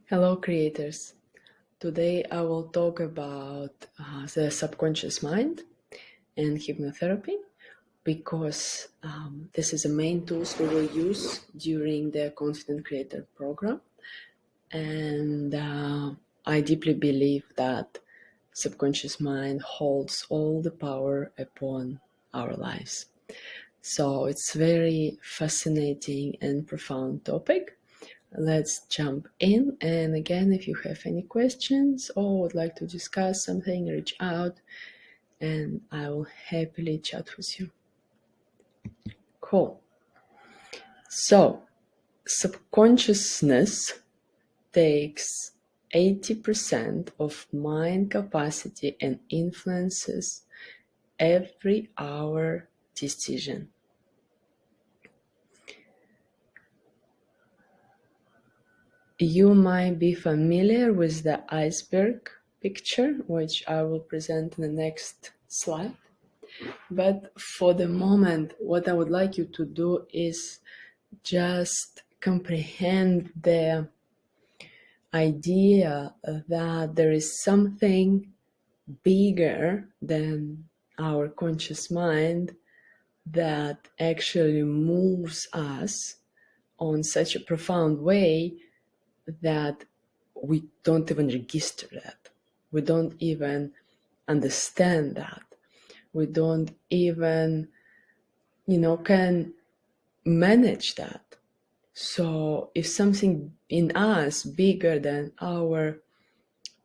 Hello creators. Today I will talk about the subconscious mind and hypnotherapy because this is the main tools we will use during the Confident Creator program, and I deeply believe that subconscious mind holds all the power upon our lives. So it's very fascinating and profound topic. Let's jump in. And again, if you have any questions or would like to discuss something, reach out and I will happily chat with you. Cool. So, subconsciousness takes 80% of mind capacity and influences every our decision. You might be familiar with the iceberg picture, which I will present in the next slide. But for the moment, what I would like you to do is just comprehend the idea that there is something bigger than our conscious mind that actually moves us on such a profound way that we don't even register that. We don't even understand that. We don't even, can manage that. So if something in us bigger than our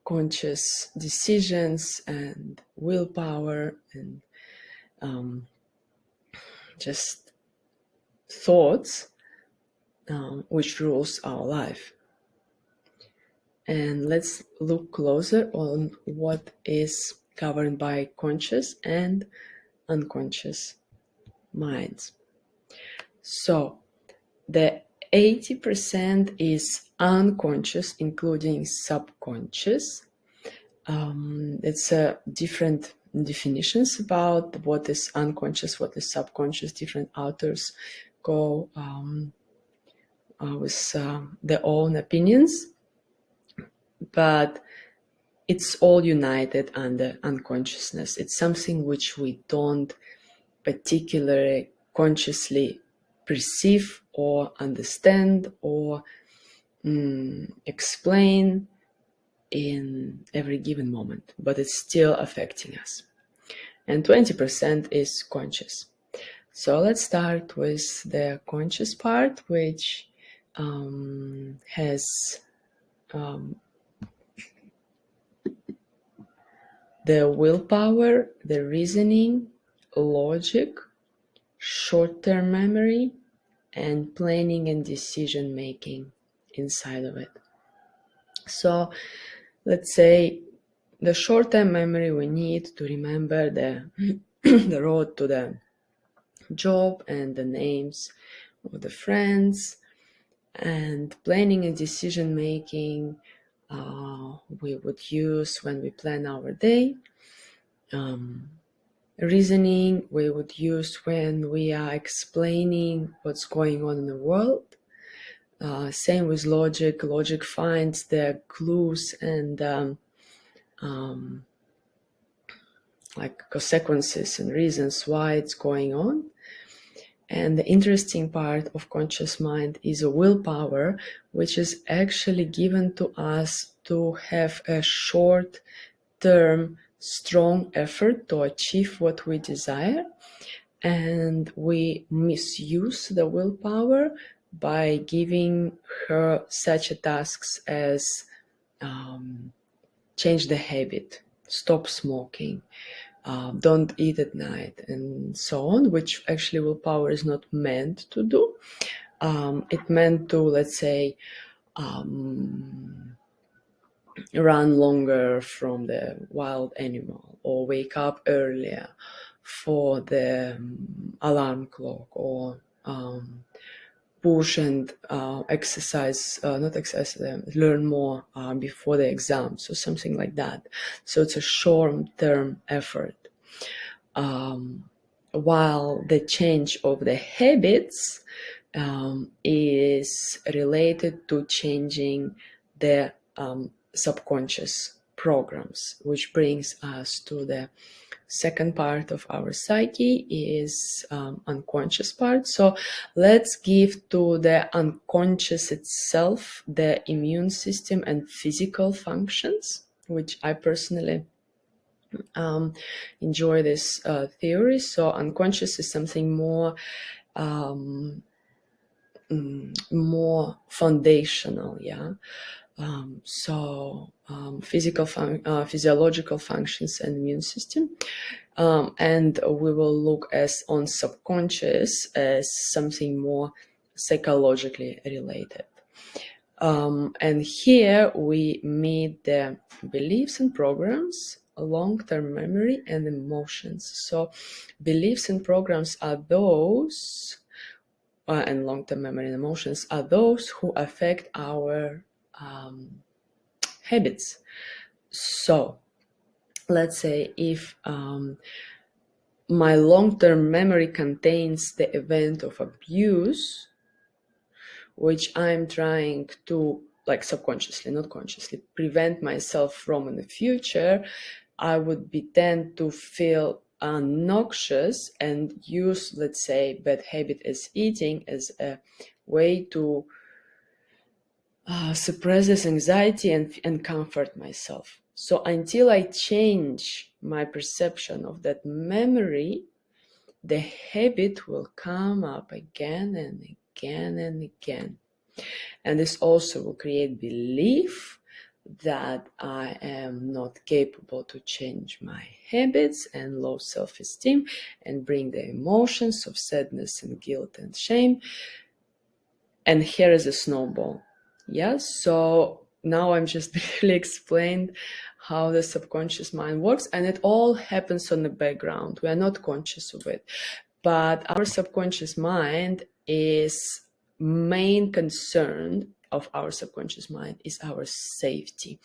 conscious decisions and willpower and just thoughts, which rules our life. And let's look closer on what is governed by conscious and unconscious minds. So the 80% is unconscious, including subconscious. It's different definitions about what is unconscious, what is subconscious. Different authors go with their own opinions, but it's all united under unconsciousness. It's something which we don't particularly consciously perceive or understand or explain in every given moment, but it's still affecting us. And 20% is conscious. So let's start with the conscious part, which has the willpower, the reasoning, logic, short-term memory, and planning and decision making inside of it. So let's say the short-term memory, we need to remember the the road to the job and the names of the friends. And planning and decision making we would use when we plan our day. Reasoning we would use when we are explaining what's going on in the world. Same with logic. Logic finds the clues and like consequences and reasons why it's going on. And the interesting part of conscious mind is a willpower, which is actually given to us to have a short-term, strong effort to achieve what we desire. And we misuse the willpower by giving her such tasks as change the habit, stop smoking, don't eat at night, and so on, which actually willpower is not meant to do. It meant to, let's say, run longer from the wild animal, or wake up earlier for the alarm clock, or push and learn more before the exam, so something like that. So it's a short-term effort. While the change of the habits is related to changing the subconscious programs, which brings us to the second part of our psyche, is unconscious part. So let's give to the unconscious itself the immune system and physical functions, which I personally enjoy this theory. So unconscious is something more more foundational, yeah. Physiological functions and immune system, and we will look on subconscious as something more psychologically related. And here we meet the beliefs and programs, long-term memory, and emotions. So beliefs and programs are those, and long-term memory and emotions are those who affect our habits. So let's say if my long-term memory contains the event of abuse, which I'm trying to, like, subconsciously, not consciously, prevent myself from in the future, I would tend to feel noxious and use, let's say, bad habit as eating as a way to suppress this anxiety and comfort myself. So until I change my perception of that memory, the habit will come up again and again and again. And this also will create belief that I am not capable to change my habits and low self-esteem and bring the emotions of sadness and guilt and shame. And here is a snowball. Yes, so now I'm just barely explained how the subconscious mind works, and it all happens on the background. We are not conscious of it, but our subconscious mind is main concern of our subconscious mind is our safety.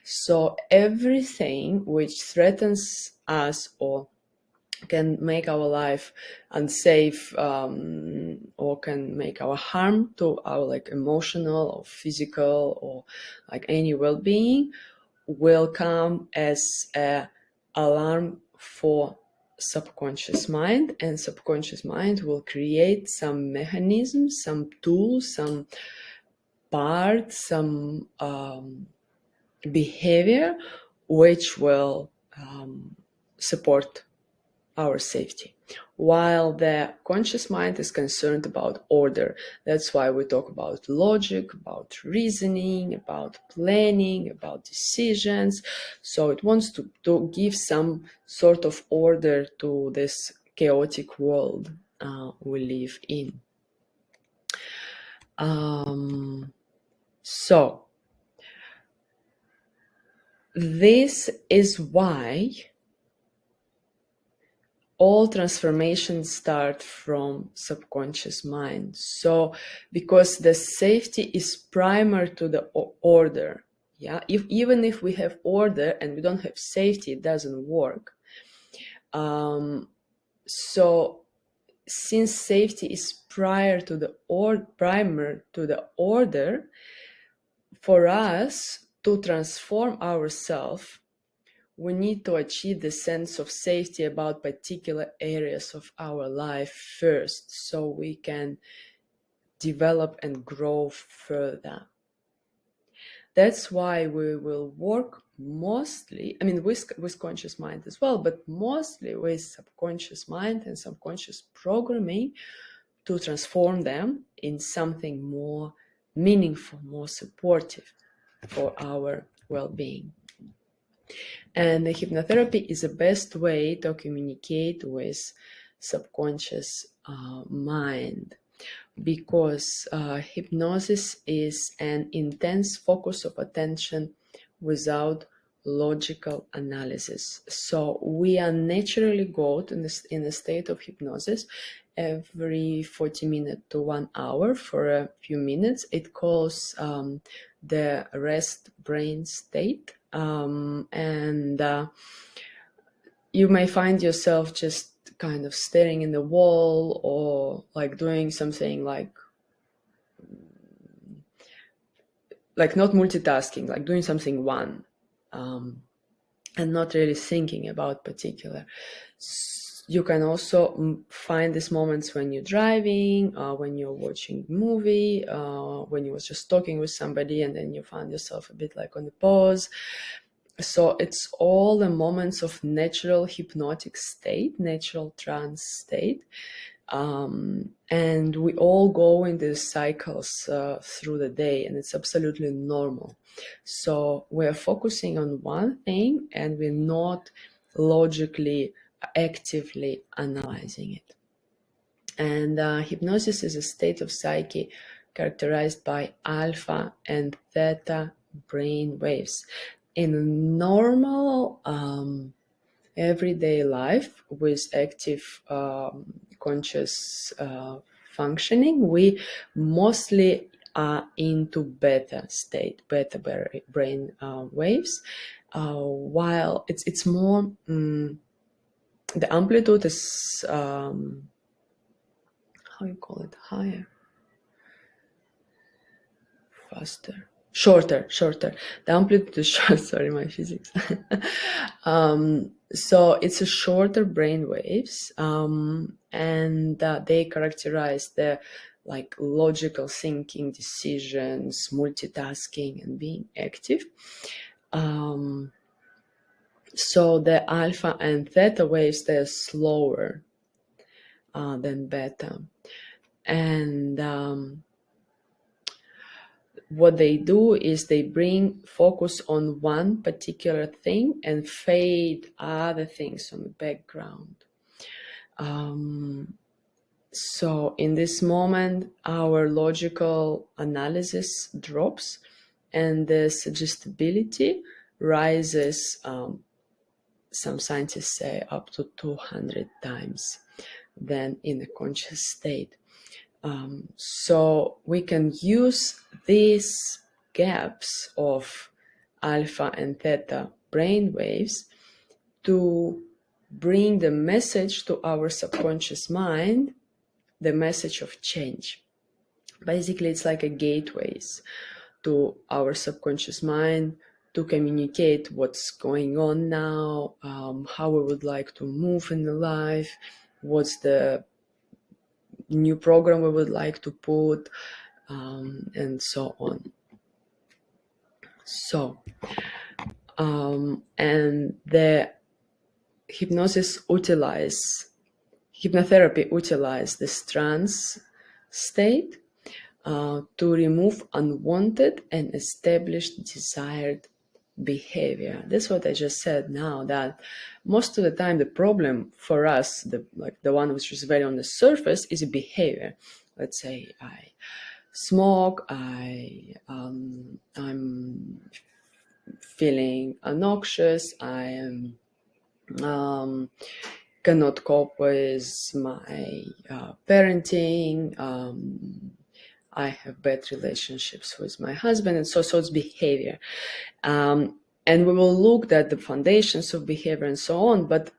So everything which threatens us or can make our life unsafe, or can make our harm to our like emotional or physical or like any well-being, will come as a alarm for subconscious mind, and subconscious mind will create some mechanisms, some tools, some parts, some behavior which will support our safety, while the conscious mind is concerned about order. That's why we talk about logic, about reasoning, about planning, about decisions. So it wants to give some sort of order to this chaotic world we live in. So this is why all transformations start from subconscious mind. So because the safety is prior to the order. Yeah, even if we have order and we don't have safety, it doesn't work. So since safety is prior to the order, for us to transform ourselves, we need to achieve the sense of safety about particular areas of our life first, so we can develop and grow further. That's why we will work mostly, with conscious mind as well, but mostly with subconscious mind and subconscious programming to transform them in something more meaningful, more supportive for our well-being. And the hypnotherapy is the best way to communicate with subconscious mind, because hypnosis is an intense focus of attention without logical analysis. So we are naturally go in a state of hypnosis every 40 minutes to 1 hour for a few minutes. It calls the rest brain state. And you may find yourself just kind of staring in the wall, or like doing something like like not multitasking, like doing something one, and not really thinking about particular. You can also find these moments when you're driving, when you're watching a movie, when you was just talking with somebody and then you find yourself a bit like on the pause. So it's all the moments of natural hypnotic state, natural trance state. And we all go in these cycles through the day, and it's absolutely normal. So we're focusing on one thing and we're not logically, actively analyzing it. And hypnosis is a state of psyche characterized by alpha and theta brain waves. In normal everyday life with active conscious functioning, we mostly are into beta state, beta brain waves, while it's more the amplitude is how you call it, higher, faster, shorter. The amplitude is short. Sorry, my physics. So it's a shorter brain waves, and they characterize the like logical thinking, decisions, multitasking, and being active. So the alpha and theta waves, they're slower than beta, and what they do is they bring focus on one particular thing and fade other things on the background. So in this moment, our logical analysis drops and the suggestibility rises, some scientists say up to 200 times than in a conscious state. So we can use these gaps of alpha and theta brain waves to bring the message to our subconscious mind, the message of change. Basically, it's like a gateways to our subconscious mind to communicate what's going on now, how we would like to move in the life, what's the new program we would like to put, and so on. So, and the hypnotherapy utilize this trance state to remove unwanted and established desired behavior. That's what I just said now, that most of the time the problem for us, the one which is very on the surface, is a behavior. Let's say I smoke, I'm feeling obnoxious, I am cannot cope with my parenting, I have bad relationships with my husband, and so it's behavior. And we will look at the foundations of behavior and so on, but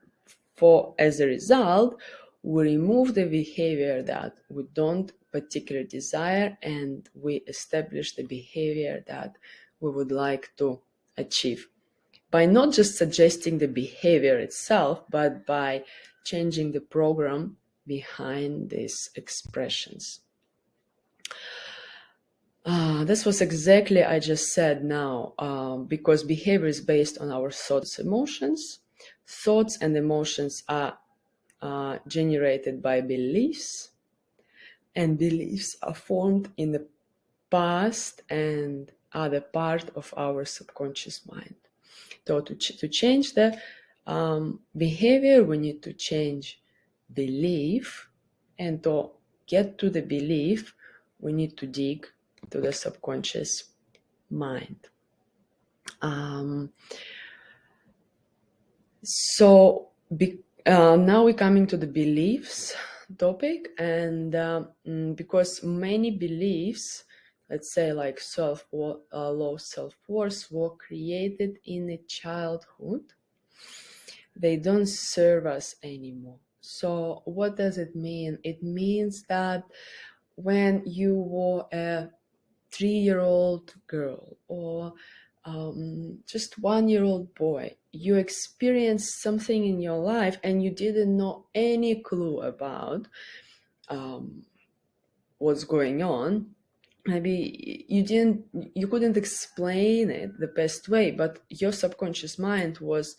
as a result, we remove the behavior that we don't particularly desire, and we establish the behavior that we would like to achieve by not just suggesting the behavior itself, but by changing the program behind these expressions. This was exactly I just said now, because behavior is based on our thoughts, emotions. Thoughts and emotions are generated by beliefs, and beliefs are formed in the past and are the part of our subconscious mind. So to change the behavior, we need to change belief, and to get to the belief, we need to dig to the subconscious mind. So now we're coming to the beliefs topic, and because many beliefs, let's say like low self-worth, were created in a childhood, they don't serve us anymore. So what does it mean? It means that when you were a 3-year-old girl or just 1-year-old boy, you experienced something in your life and you didn't know any clue about what's going on. Maybe you couldn't explain it the best way, but your subconscious mind was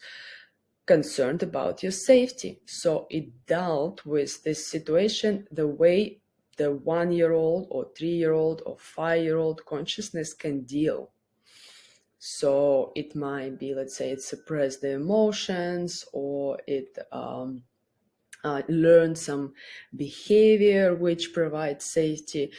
concerned about your safety. So it dealt with this situation the way the 1-year-old or 3-year-old or 5-year-old consciousness can deal. So it might be, let's say, it suppressed the emotions, or it learned some behavior which provides safety.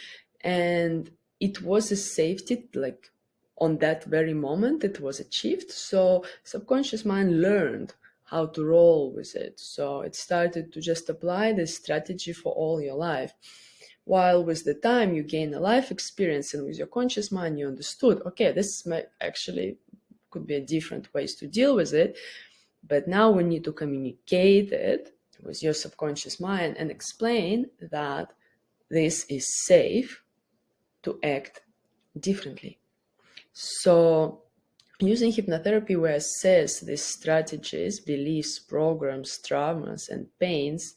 And it was a safety, like on that very moment it was achieved. So subconscious mind learned how to roll with it. So it started to just apply this strategy for all your life. While with the time you gain a life experience, and with your conscious mind you understood, okay, this might actually could be a different ways to deal with it, but now we need to communicate it with your subconscious mind and explain that this is safe to act differently. So using hypnotherapy, we assess these strategies, beliefs, programs, traumas, and pains,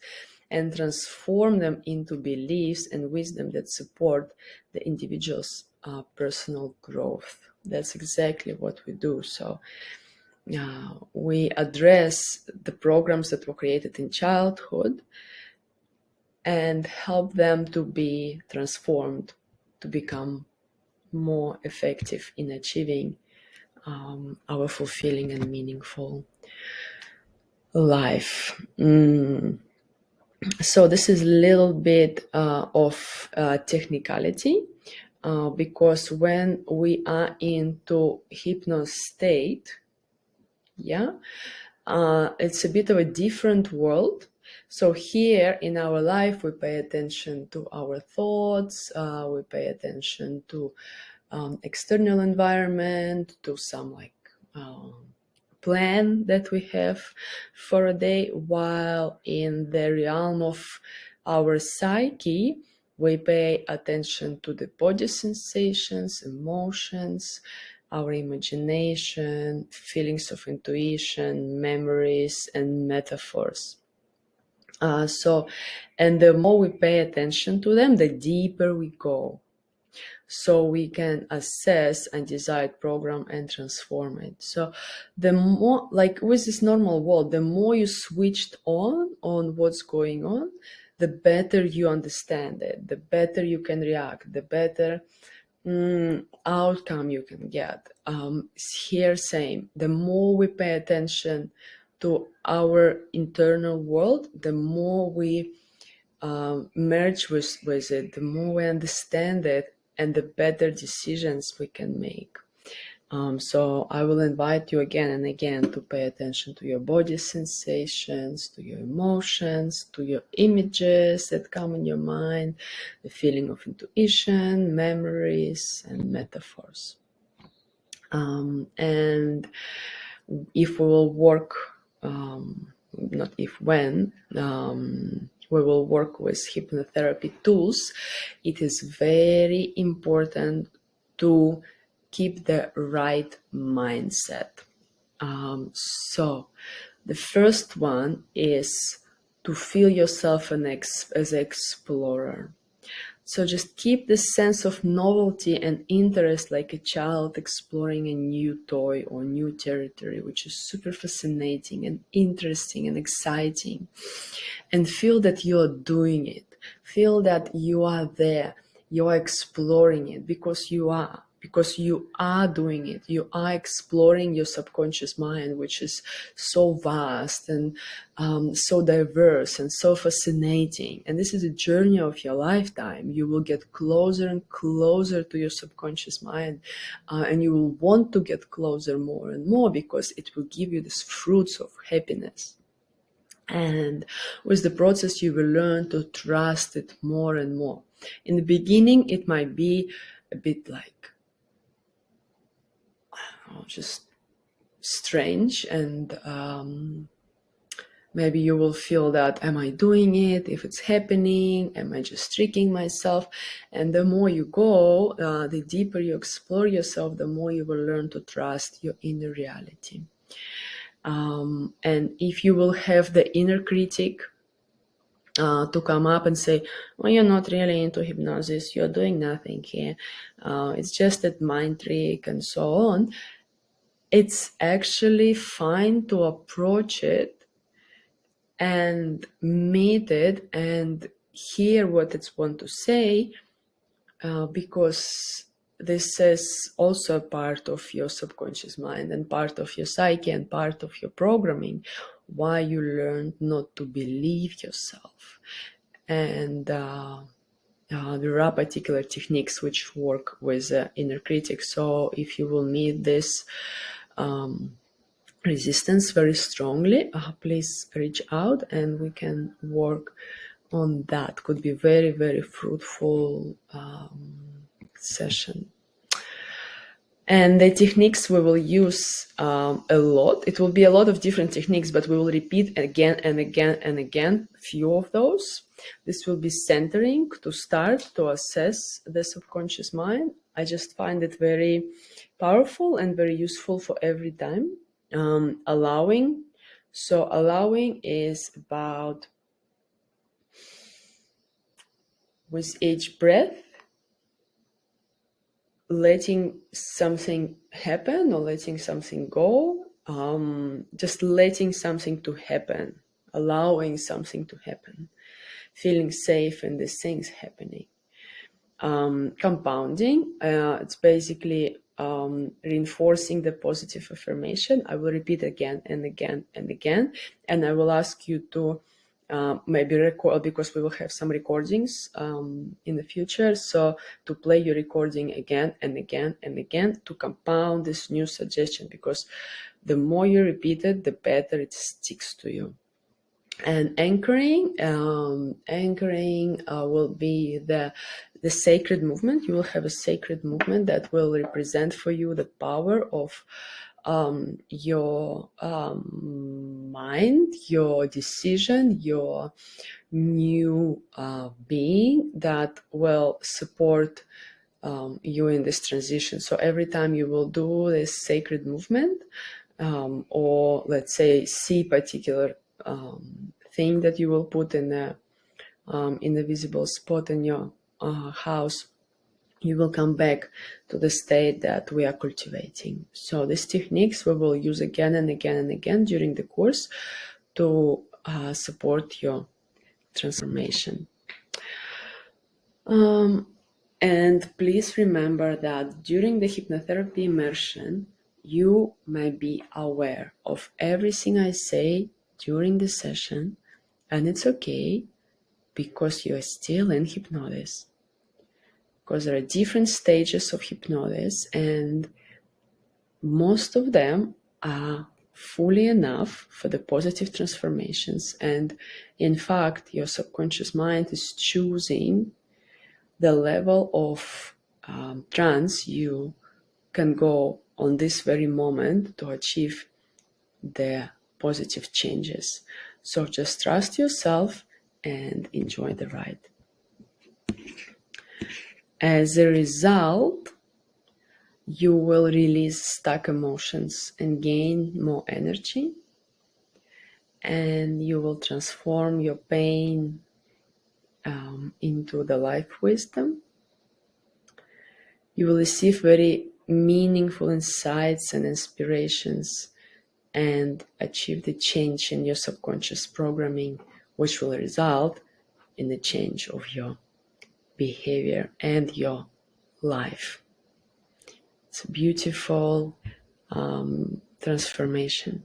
and transform them into beliefs and wisdom that support the individual's personal growth. That's exactly what we do. So we address the programs that were created in childhood and help them to be transformed to become more effective in achieving our fulfilling and meaningful life. So this is a little bit of technicality, because when we are into hypnosis state, it's a bit of a different world. So here in our life, we pay attention to our thoughts, we pay attention to external environment, to some plan that we have for a day, while in the realm of our psyche, we pay attention to the body sensations, emotions, our imagination, feelings of intuition, memories, and metaphors. And the more we pay attention to them, the deeper we go. So we can assess and decide, program, and transform it. So the more, like with this normal world, the more you switched on what's going on, the better you understand it, the better you can react, the better outcome you can get. Here, same. The more we pay attention to our internal world, the more we merge with it, the more we understand it, and the better decisions we can make. So I will invite you again and again to pay attention to your body sensations, to your emotions, to your images that come in your mind, the feeling of intuition, memories, and metaphors. And if we will work, not if, when, we will work with hypnotherapy tools, it is very important to keep the right mindset. So the first one is to feel yourself as an explorer. So just keep this sense of novelty and interest, like a child exploring a new toy or new territory, which is super fascinating and interesting and exciting. And feel that you're doing it. Feel that you are there. You are exploring it because you are. Because you are doing it. You are exploring your subconscious mind, which is so vast and so diverse and so fascinating. And this is a journey of your lifetime. You will get closer and closer to your subconscious mind, and you will want to get closer more and more, because it will give you these fruits of happiness. And with the process, you will learn to trust it more and more. In the beginning, it might be a bit like, just strange and maybe you will feel that, am I doing it? If it's happening, am I just tricking myself? And the more you go, the deeper you explore yourself, the more you will learn to trust your inner reality. And if you will have the inner critic to come up and say, well, you're not really into hypnosis, you're doing nothing here, it's just a mind trick and so on, it's actually fine to approach it and meet it and hear what it's want to say, because this is also a part of your subconscious mind and part of your psyche and part of your programming, why you learned not to believe yourself. And there are particular techniques which work with inner critic. So if you will meet this resistance very strongly, please reach out and we can work on that. Could be very, very fruitful session. And the techniques we will use a lot, it will be a lot of different techniques, but we will repeat again and again and again few of those. This will be centering to start to assess the subconscious mind. I just find it very powerful and very useful for every time. Allowing. So allowing is about, with each breath, letting something happen or letting something go, just letting something to happen, allowing something to happen, feeling safe in these things happening. Compounding, it's basically reinforcing the positive affirmation. I will repeat again and again and again, and I will ask you to maybe record, because we will have some recordings in the future, so to play your recording again and again and again to compound this new suggestion, because the more you repeat it, the better it sticks to you. And anchoring will be the sacred movement. You will have a sacred movement that will represent for you the power of your mind, your decision, your new being that will support you in this transition. So every time you will do this sacred movement, or let's say see particular thing that you will put in the visible spot in your house, you will come back to the state that we are cultivating. So these techniques we will use again and again and again during the course to support your transformation. And please remember that during the hypnotherapy immersion, you may be aware of everything I say during the session, and it's okay, because you are still in hypnosis. Because there are different stages of hypnosis, and most of them are fully enough for the positive transformations. And in fact, your subconscious mind is choosing the level of trance you can go on this very moment to achieve the positive changes. So just trust yourself and enjoy the ride. As a result, you will release stuck emotions and gain more energy, and you will transform your pain into the life wisdom. You will receive very meaningful insights and inspirations and achieve the change in your subconscious programming, which will result in the change of your behavior and your life. It's a beautiful transformation.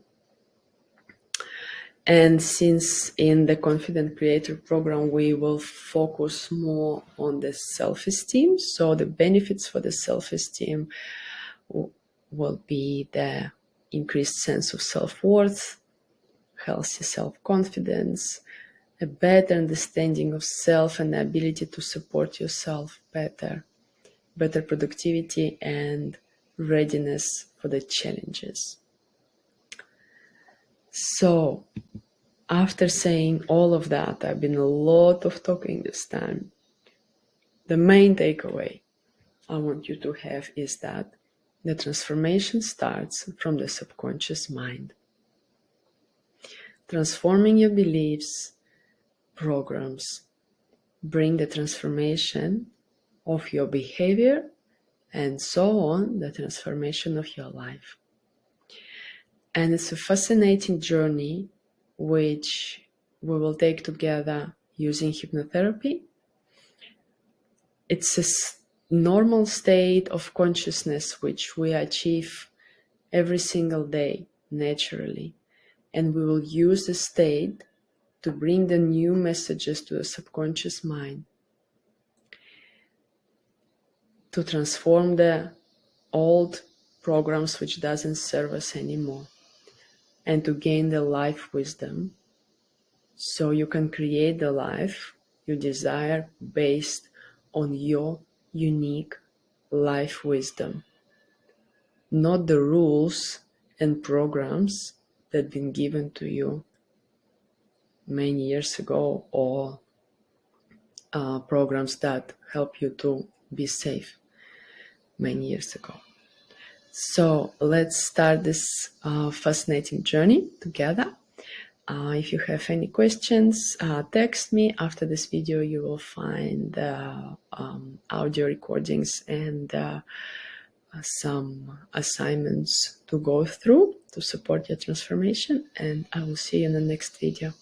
And since in the Confident Creator program, we will focus more on the self-esteem, so the benefits for the self-esteem will be the increased sense of self-worth, healthy self-confidence, a better understanding of self and the ability to support yourself better productivity and readiness for the challenges. So After saying all of that, I've been a lot of talking this time. The main takeaway I want you to have is that the transformation starts from the subconscious mind. Transforming your beliefs, programs, bring the transformation of your behavior, and so on, the transformation of your life. And it's a fascinating journey which we will take together using hypnotherapy. It's a normal state of consciousness which we achieve every single day naturally. And we will use the state to bring the new messages to the subconscious mind, to transform the old programs which doesn't serve us anymore, and to gain the life wisdom so you can create the life you desire based on your unique life wisdom, not the rules and programs that have been given to you many years ago, or programs that help you to be safe many years ago. So let's start this fascinating journey together. If you have any questions, text me. After this video, you will find audio recordings and some assignments to go through to support your transformation. And I will see you in the next video.